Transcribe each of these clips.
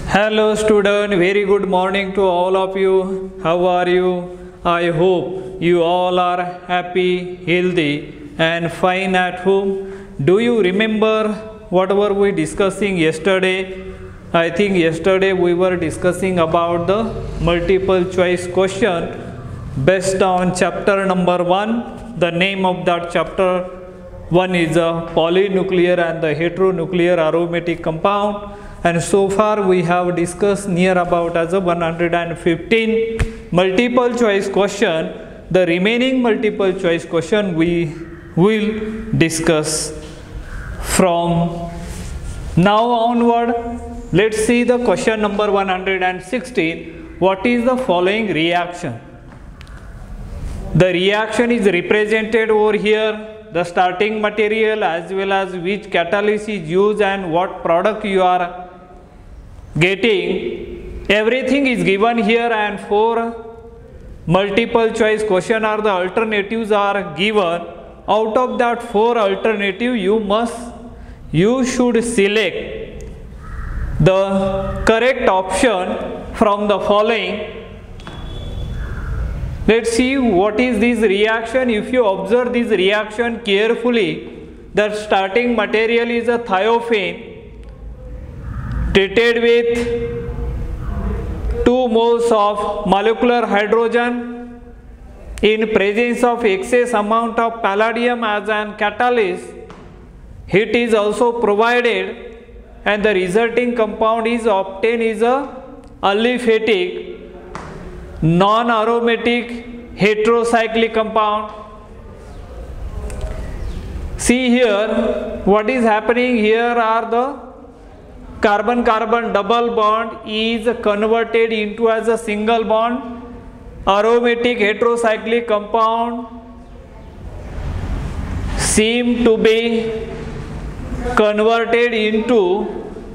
Hello student, very good morning to all of you. How are you? I hope you all are happy, healthy and fine at home. Do you remember what were we discussing yesterday? I think yesterday we were discussing about the multiple choice question based on chapter number 1. The name of that chapter 1 is a polynuclear and the heteronuclear aromatic compound. And so far we have discussed near about as a 115 multiple choice question. The remaining multiple choice question we will discuss from now onward. Let's see the question number 116. What is the following reaction? The reaction is represented over here. The starting material as well as which catalyst is used and what product you are getting, everything is given here, and for multiple choice question are the alternatives are given. Out of that 4 alternative you should select the correct option from the following. Let's see what is this reaction. If you observe this reaction carefully, the starting material is a thiophene treated with 2 moles of molecular hydrogen in presence of excess amount of palladium as an catalyst. Heat is also provided and the resulting compound is obtained is a aliphatic non-aromatic heterocyclic compound. See here what is happening. Here are the carbon-carbon double bond is converted into as a single bond. Aromatic heterocyclic compound seem to be converted into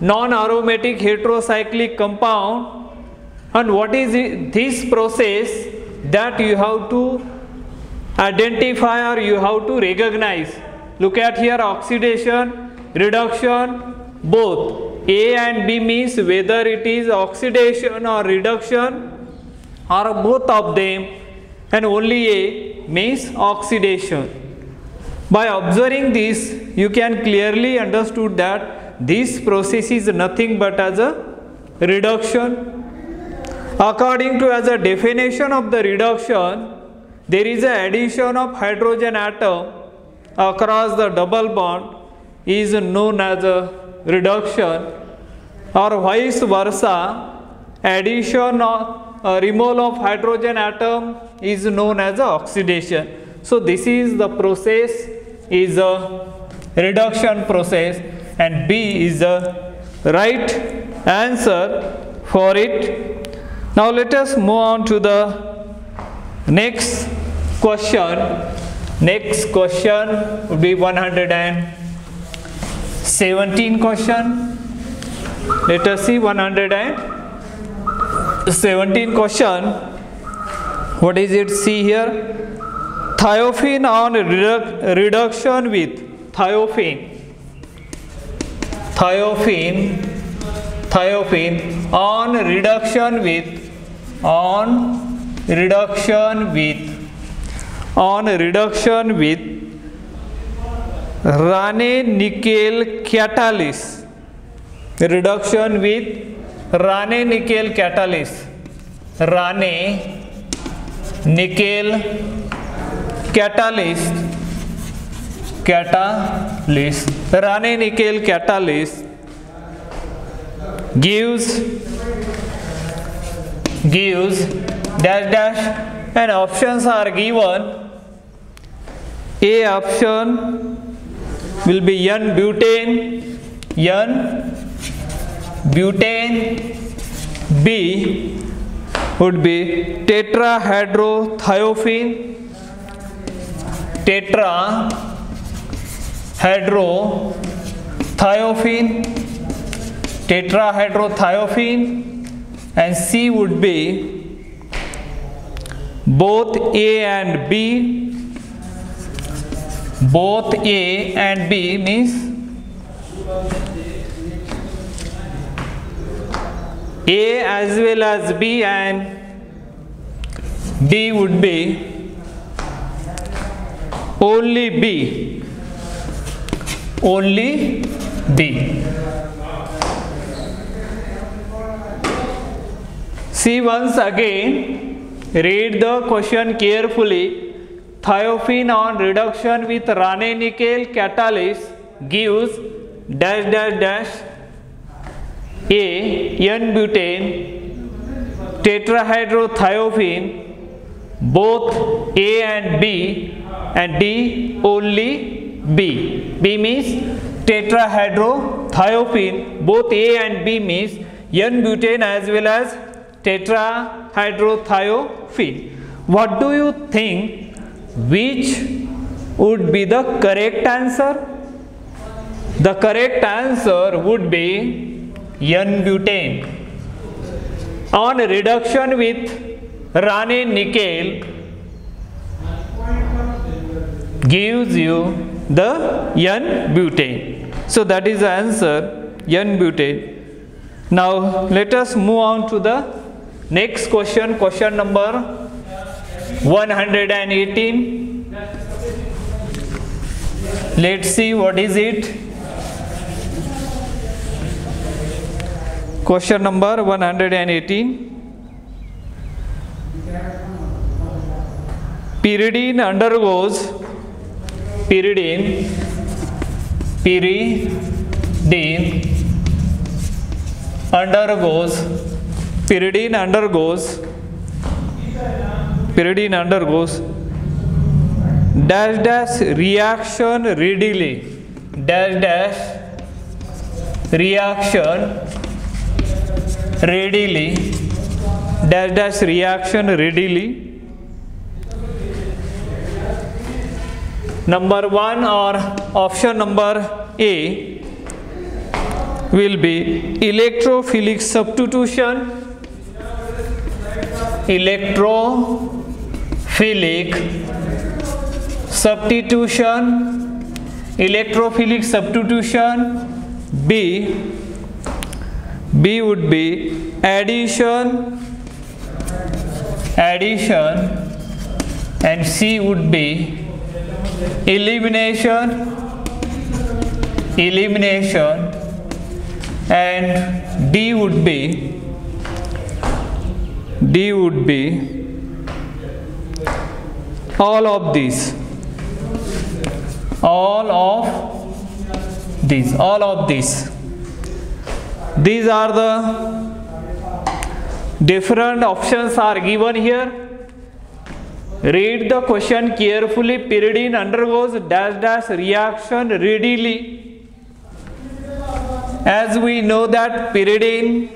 non-aromatic heterocyclic compound. And what is this process that you have to identify or you have to recognize? Look at here, oxidation, reduction, both. A and B means whether it is oxidation or reduction or both of them, and only A means oxidation. By observing this, you can clearly understood that this process is nothing but as a reduction. According to as a definition of the reduction, there is an addition of hydrogen atom across the double bond is known as a reduction, or vice versa, addition or removal of hydrogen atom is known as a oxidation. So this is the process is a reduction process, and B is the right answer for it. Now let us move on to the next question. Next question would be 117 question. Let us see 117 question. What is it? See here. Thiophene on reduction with thiophene on reduction with Raney-Nikel catalyst. Reduction with Raney-Nikel catalyst. Raney-Nikel catalyst. Raney-Nikel catalyst gives dash and options are given. A option will be N-butane. B would be tetrahydrothiophene. Tetrahydrothiophene, and C would be both A and B. Both A and B means A as well as B, and D would be only B. Only B. See once again, read the question carefully. Thiophene on reduction with Raney-Nikel catalyst gives dash dash dash A N-butane tetrahydrothiophene, both A and B, and D only B. B means tetrahydrothiophene, both A and B means N-butane as well as tetrahydrothiophene. What do you think? Which would be the correct answer? The correct answer would be N-butane. On reduction with Raney-Nikel gives you the N-butane. So that is the answer, N-butane. Now let us move on to the next question, question number 118. Let's see what is it. Question number 118. Pyridine undergoes dash dash reaction readily, dash dash reaction readily. Number 1 or option number A will be electrophilic substitution. Electrophilic substitution. B would be addition, and C would be elimination, and D would be all of these. These are the different options are given here. Read the question carefully. Pyridine undergoes dash dash reaction readily. As we know that pyridine,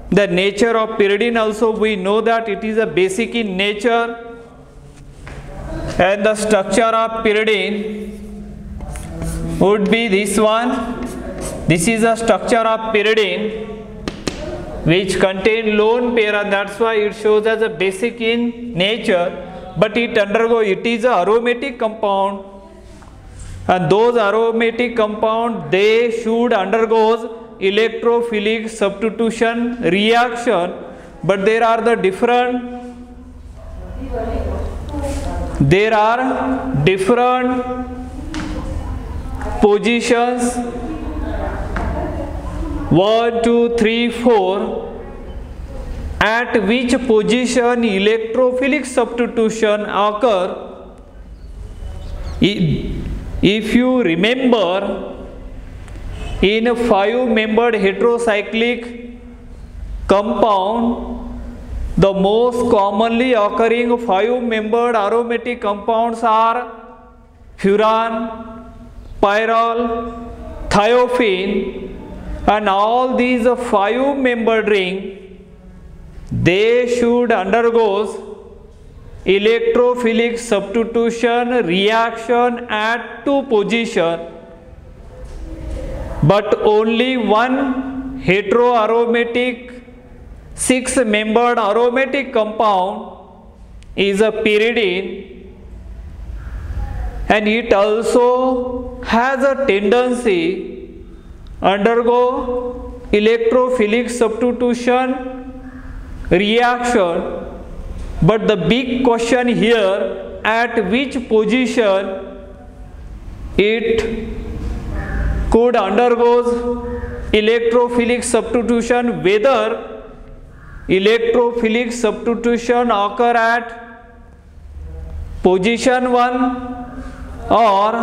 the nature of pyridine also, we know that it is a basic in nature, and the structure of pyridine would be this one. This is a structure of pyridine which contain lone pair, and that's why it shows as a basic in nature, but it is a aromatic compound, and those aromatic compound, they should undergo electrophilic substitution reaction, but there are different positions, 1, 2, 3, 4, at which position electrophilic substitution occur. If you remember, in a 5-membered heterocyclic compound, the most commonly occurring 5-membered aromatic compounds are furan, pyrrole, thiophene, and all these 5-membered ring, they should undergo electrophilic substitution reaction at 2 positions, but only one heteroaromatic 6-membered aromatic compound is a pyridine, and it also has a tendency undergo electrophilic substitution reaction, but the big question here, at which position it could undergoes electrophilic substitution, whether electrophilic substitution occur at position 1 or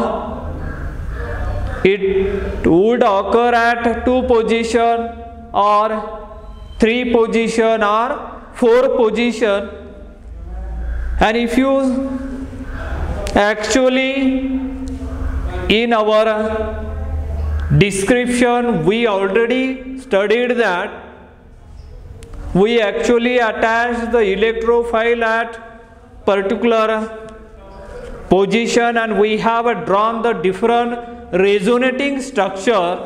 it would occur at 2 position or 3 position or 4 position. And if you actually in our description we already studied that we actually attach the electrophile at particular position, and we have drawn the different resonating structure.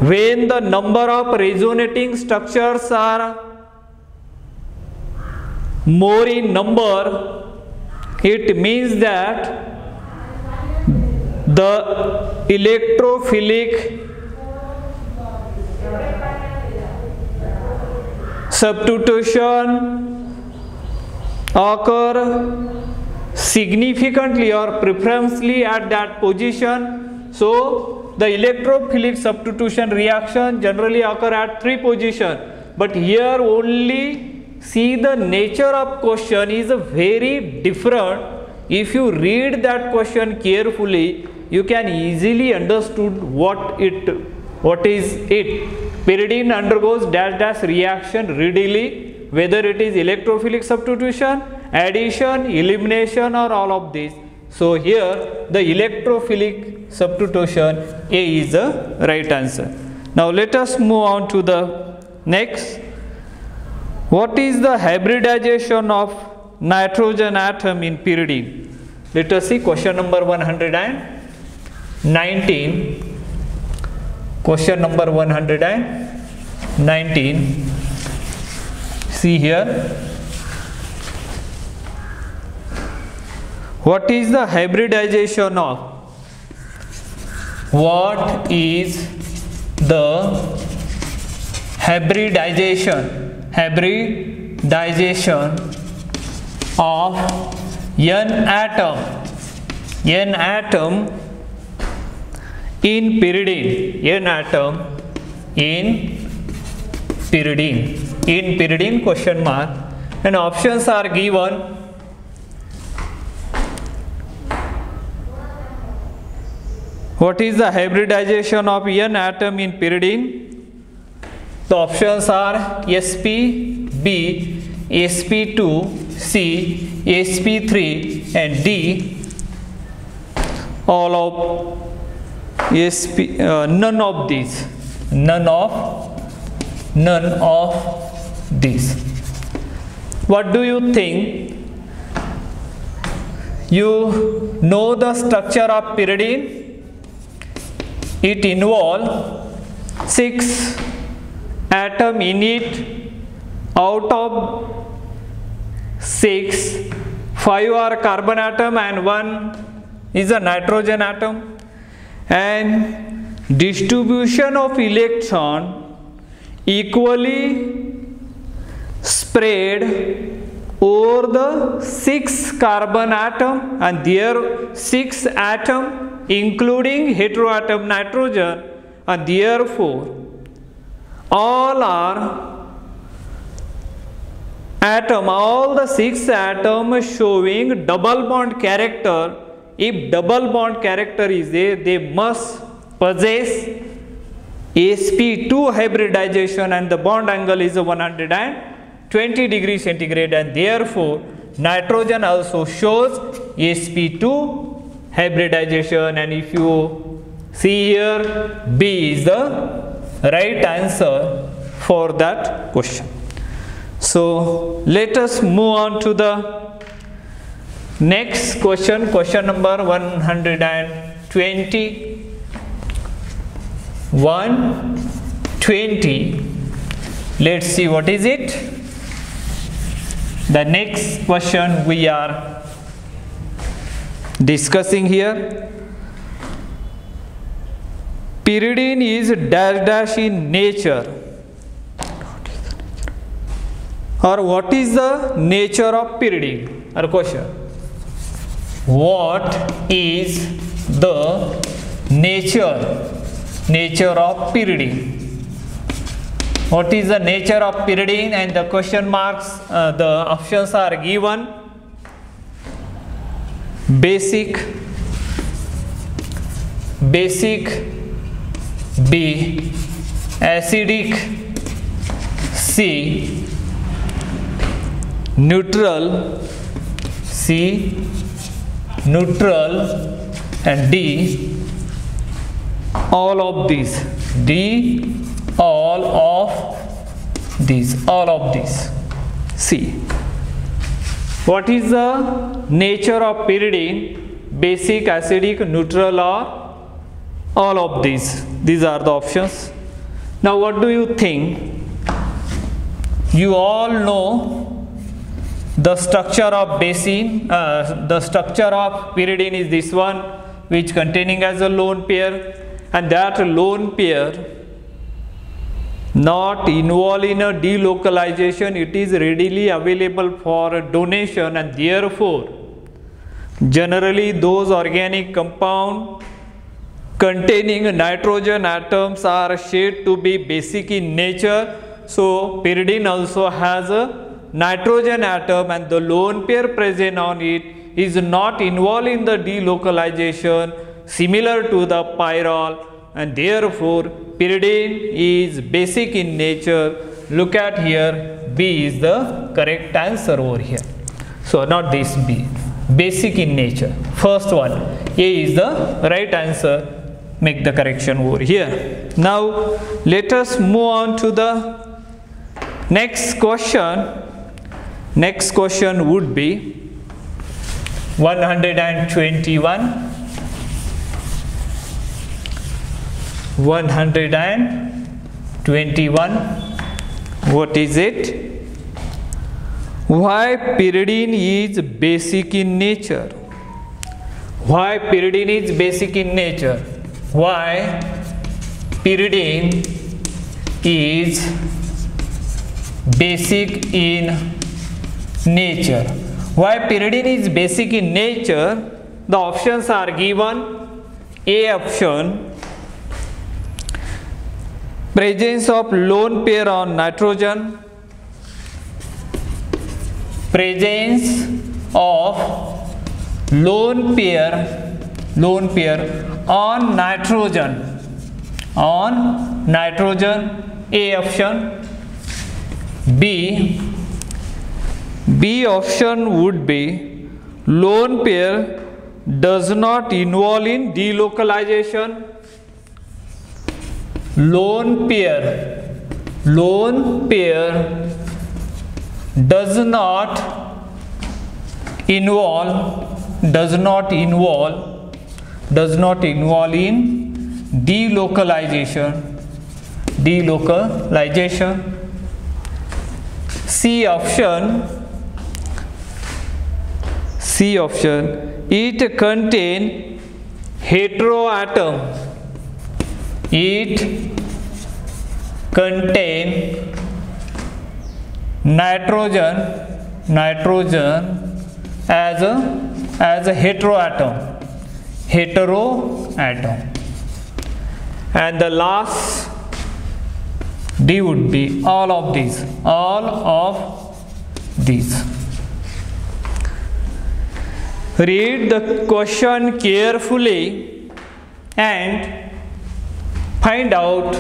When the number of resonating structures are more in number, it means that the electrophilic substitution occur significantly or preferentially at that position. So the electrophilic substitution reaction generally occur at 3 position, but here only see the nature of question is very different. If you read that question carefully, you can easily understood what is it. Pyridine undergoes dash dash reaction readily, whether it is electrophilic substitution, addition, elimination, or all of these. So here the electrophilic substitution A is the right answer. Now let us move on to the next. What is the hybridization of nitrogen atom in pyridine? Let us see question number 119. Question number 119. See here. What is the hybridization of? What is the hybridization of N atom in pyridine? N atom in pyridine question mark, and options are given. What is the hybridization of N atom in pyridine? The options are sp(B), sp2, C, sp3, and D. All of none of these. None of these. What do you think? You know the structure of pyridine. It involves 6 atoms in it. Out of 6, 5 are carbon atom and 1 is a nitrogen atom. And distribution of electron equally spread over the 6 carbon atom, and there 6 atom including heteroatom nitrogen, and therefore all the 6 atoms showing double bond character. If double bond character is there, they must possess sp2 hybridization, and the bond angle is 120 degrees centigrade, and therefore nitrogen also shows sp2 hybridization. And if you see here, B is the right answer for that question. So let us move on to the next question, question number 120. 120. Let's see what is it. The next question we are discussing here. pyridine is dash dash in nature, or what is the nature of pyridine? Or question, what is the nature of pyridine? What is the nature of pyridine? And the question marks, the options are given: basic, B, acidic, C, neutral, C, neutral, and D, all of these. D, all of these. C. What is the nature of pyridine? Basic, acidic, neutral, or all of these? These are the options. Now what do you think? You all know the structure of the structure of pyridine is this one, which containing as a lone pair, and that lone pair not involved in a delocalization. It is readily available for donation, and therefore generally those organic compounds containing nitrogen atoms are said to be basic in nature. So pyridine also has a nitrogen atom, and the lone pair present on it is not involved in the delocalization similar to the pyrrole, and therefore pyridine is basic in nature. Look at here, B is the correct answer over here. So not this B, basic in nature. First one, A is the right answer. Make the correction over here. Now let us move on to the next question. Next question would be 121. 121. What is it? Why pyridine is basic in nature? Why pyridine is basic in nature? Why pyridine is basic in nature? Why pyridine is basic in nature? The options are given. A option, presence of lone pair on nitrogen. Presence of lone pair on nitrogen. A option. B option would be lone pair does not involve in delocalization. Lone pair does not involve in delocalization. C option, it contain heteroatom. It contain nitrogen as a heteroatom. And the last D would be all of these. Read the question carefully and find out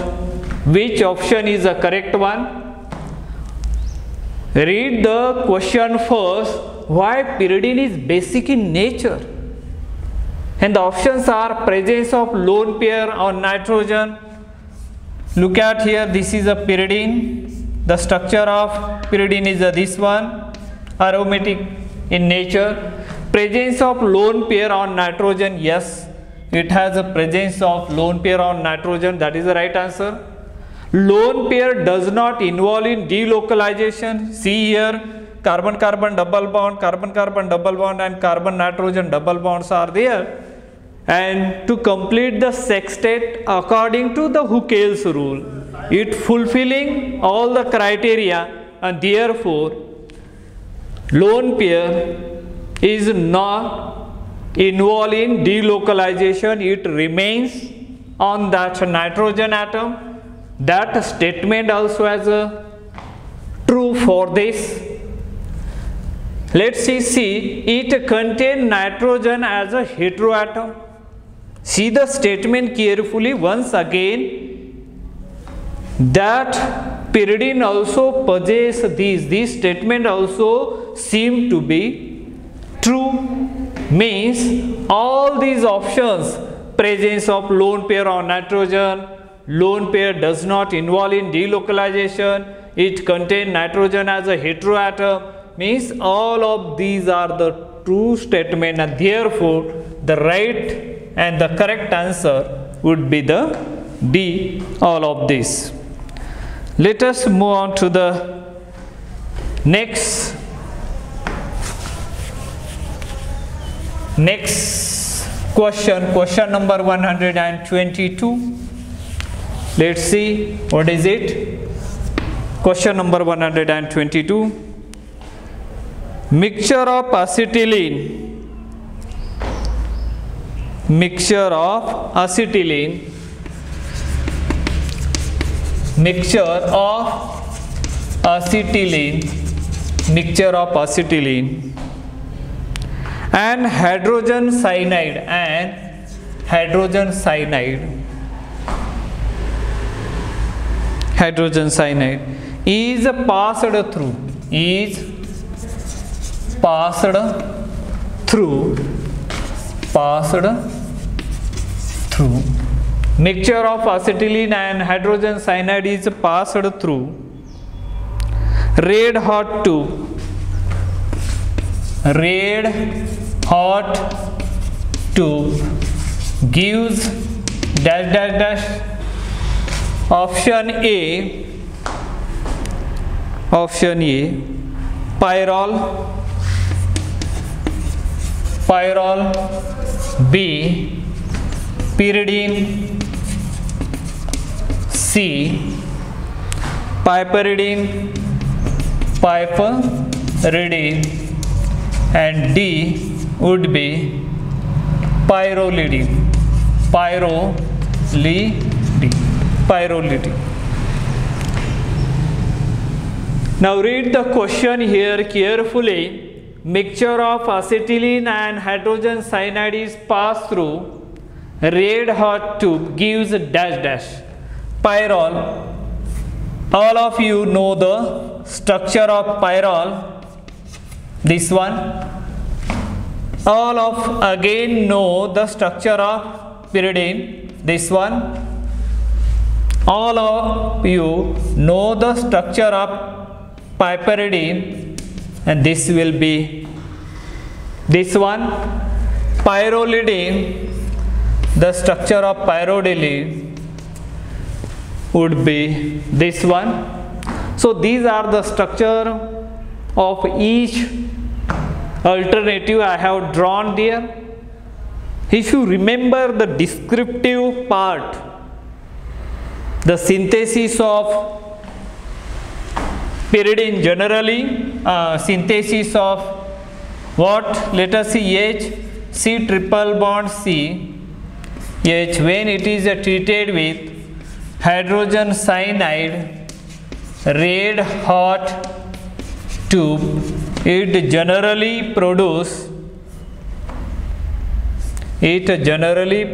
which option is the correct one. Read the question first. Why pyridine is basic in nature? And the options are presence of lone pair on nitrogen. Look at here, this is a pyridine. The structure of pyridine is this one, aromatic in nature. Presence of lone pair on nitrogen, yes, it has a presence of lone pair on nitrogen. That is the right answer. Lone pair does not involve in delocalization. See here, carbon-carbon double bond, carbon-carbon double bond, and carbon-nitrogen double bonds are there. and to complete the sextet according to the Huckel's rule. It fulfilling all the criteria, and therefore lone pair is not involved in delocalization. It remains on that nitrogen atom. That statement also has a true for this. Let's see, it contains nitrogen as a heteroatom. See the statement carefully once again, that pyridine also possesses these. This statement also seem to be true. Means all these options, presence of lone pair on nitrogen, lone pair does not involve in delocalization, it contains nitrogen as a heteroatom, means all of these are the true statement, and therefore the right and the correct answer would be the D, all of this. Let us move on to the next question number 122. Let's see what is it. Question number 122. Mixture of acetylene mixture of acetylene and hydrogen cyanide is passed through mixture of acetylene and hydrogen cyanide is passed through red hot tube gives dash dash dash. Option A pyrrole, B pyridine, C piperidine, and D would be pyrrolidine. Now read the question here carefully. Mixture of acetylene and hydrogen cyanide is passed through red hot tube gives dash dash. Pyrrole. All of you know the structure of pyrrole. This one. All of again know the structure of pyridine. This one. All of you know the structure of piperidine, and this will be this one. Pyrrolidine, the structure of pyrrolidine would be this one. So these are the structure of each alternative I have drawn there. If you remember the descriptive part, the synthesis of pyridine generally, synthesis of what? Let us see H, C triple bond C, H when it is treated with hydrogen cyanide, red hot tube, it generally produce generally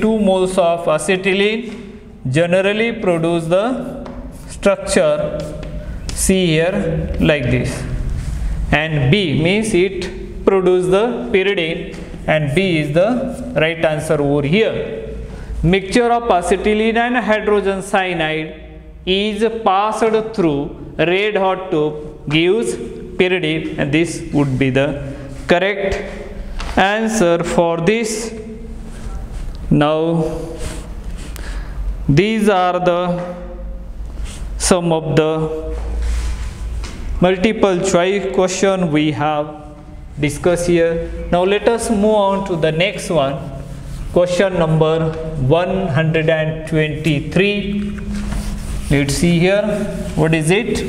2 moles of acetylene generally produce the structure C here like this, and B means it produce the pyridine, and B is the right answer over here. Mixture of acetylene and hydrogen cyanide is passed through red hot tube gives pyridine, and this would be the correct answer for this. Now these are the some of the multiple choice question we have discussed here. Now let us move on to the next one. Question number 123. Let's see here. What is it?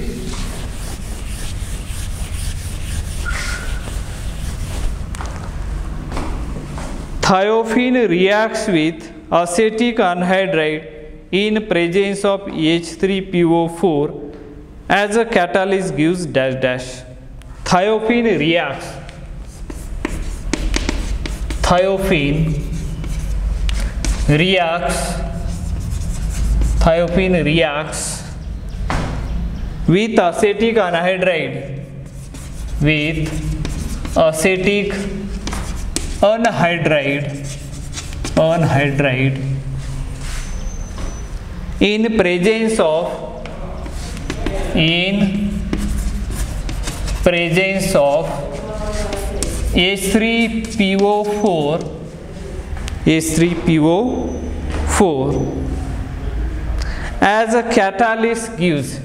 Thiophene reacts with acetic anhydride in presence of H3PO4 as a catalyst gives dash dash. Thiophene reacts. Thiophene reacts with acetic anhydride in presence of H3PO4 as a catalyst gives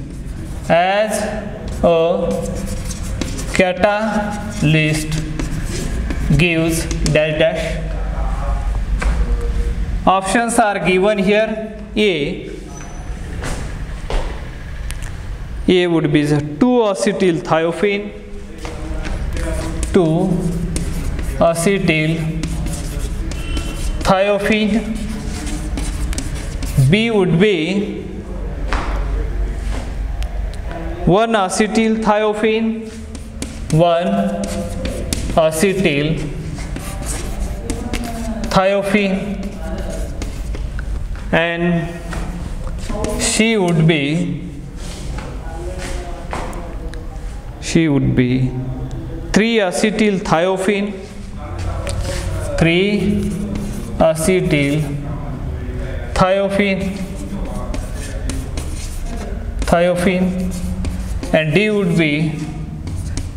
dash dash. Options are given here. A would be 2-acetyl thiophene, 2-acetyl thiophene. B would be 1-acetyl thiophene, 1-acetyl thiophene, and C would be 3-acetyl thiophene, 3-acetyl thiophene, and D would be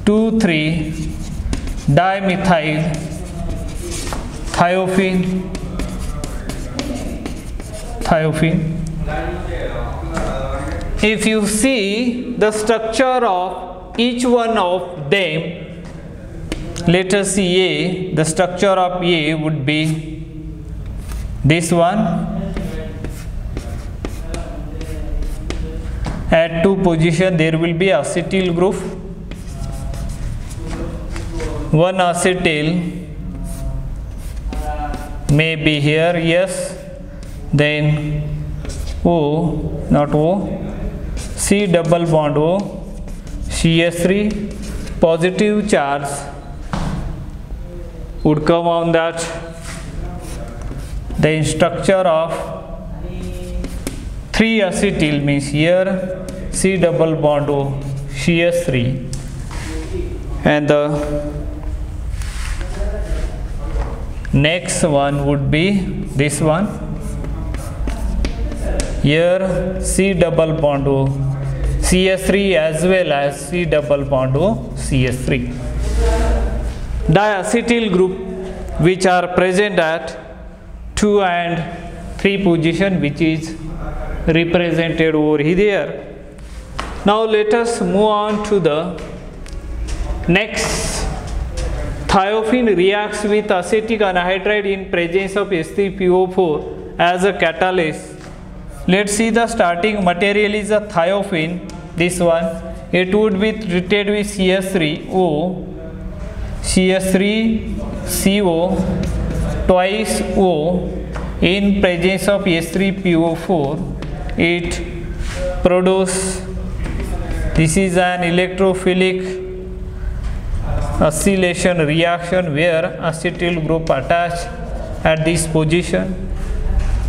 2,3-dimethyl thiophene. If you see the structure of each one of them, let us see A. The structure of A would be this one. At 2 position there will be acetyl group, 1-acetyl may be here, yes, then O, not O, C double bond O, CS3, positive charge would come on that. The structure of 3-acetyl means here C double bond O, CS3, and the next one would be this one. Here C double bond O, CS3 as well as C double bond O, CS3. Diacetyl group which are present at 2 and 3 position, which is represented over here. Now let us move on to the next. Thiophene reacts with acetic anhydride in presence of H3PO4 as a catalyst. Let's see, the starting material is a thiophene, this one. It would be treated with CS3O, CS3CO, twice O in presence of H3PO4. It produces, this is an electrophilic acylation reaction where acetyl group attached at this position.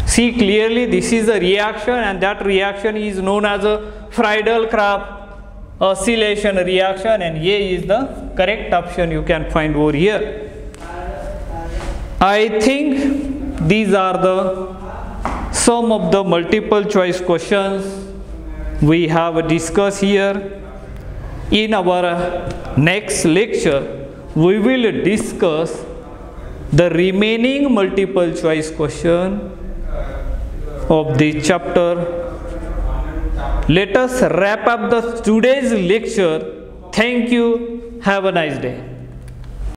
See clearly, this is a reaction, and that reaction is known as a Friedel-Crafts acylation reaction, and A is the correct option you can find over here. I think these are the some of the multiple choice questions we have discussed here. In our next lecture, we will discuss the remaining multiple choice question of the chapter. Let us wrap up the today's lecture Thank you. Have a nice day.